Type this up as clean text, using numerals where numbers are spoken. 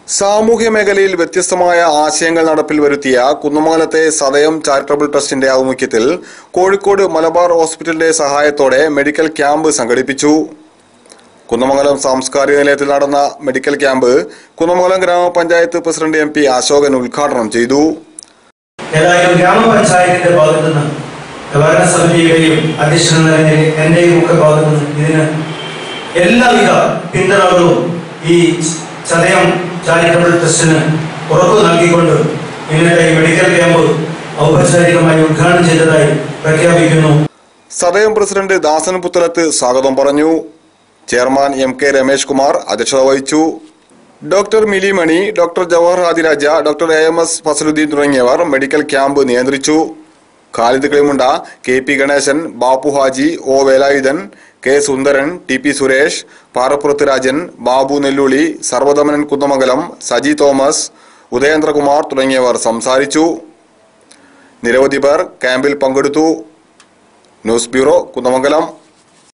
സാമൂഹ്യ മേഖലയിൽ വ്യത്യസ്തമായ ആശയങ്ങൾ നടപ്പിൽ വരുത്തിയ കുന്നമംഗലത്തെ സദയം ചാരിറ്റബിൾ ട്രസ്റ്റിന്റെ ആഭിമുഖ്യത്തിൽ കോഴിക്കോട് മലബാർ ഹോസ്പിറ്റലിന്റെ സഹായത്തോടെ മെഡിക്കൽ ക്യാമ്പ് സംഘടിപ്പിച്ചു. കുന്നമംഗലം സാംസ്കാരിക നിലയത്തിൽ നടന്ന മെഡിക്കൽ ക്യാമ്പ് കുന്നമംഗലം ഗ്രാമപഞ്ചായത്ത് പ്രസിഡന്റ് MP അശോകൻ ഉദ്ഘാടനം ചെയ്തു. ഗ്രാമപഞ്ചായത്തിന്റെ ഭാഗത്തു നിന്ന് ഭരണസമിതിയുടെയും അധ്യക്ഷ എന്റെയും ഒക്കെ ഭാഗത്തു നിന്ന് ഇതിന് എല്ലാവിധ പിന്തുണകളും ഈ സദയം ചാരിറ്റബിൾ ട്രസ്റ്റിന് ഉറപ്പു നൽകിക്കൊണ്ട് ഇന്നത്തെ മെഡിക്കൽ ക്യാമ്പ് ഔപചാരികമായി ഉദ്ഘാടനം ചെയ്തതായി പ്രഖ്യാപിക്കുന്നു. സദയം പ്രസിഡന്റ് ദാസൻ പുത്തലത്ത് സ്വാഗതം പറഞ്ഞു. ചെയർമാൻ MK രമേഷ് കുമാർ അധ്യക്ഷത വഹിച്ചു. Doctor Milimani, doctor Jawahar Adiraja, doctor AMS Fazaluddeen തുടങ്ങിയവർ മെഡിക്കൽ ക്യാമ്പ് നിയന്ത്രിച്ചു. Khalid കളിമുണ്ട, KP Ganesan, Bapu Haji, O Velayudhan, K സുന്ദരൻ, TP സുരേഷ്, പാറപ്പുറത്ത് രാജൻ, ബാബു നെല്ലുളി, സർവദമനൻ കുന്നമംഗലം, സജി തോമസ്, ഉദയേന്ദ്രകുമാർ തുടങ്ങിയവർ സംസാരിച്ചു. നിരവധി പേർ ക്യാമ്പിൽ പങ്കെടുത്തു. News bureau, Kunnamangalam.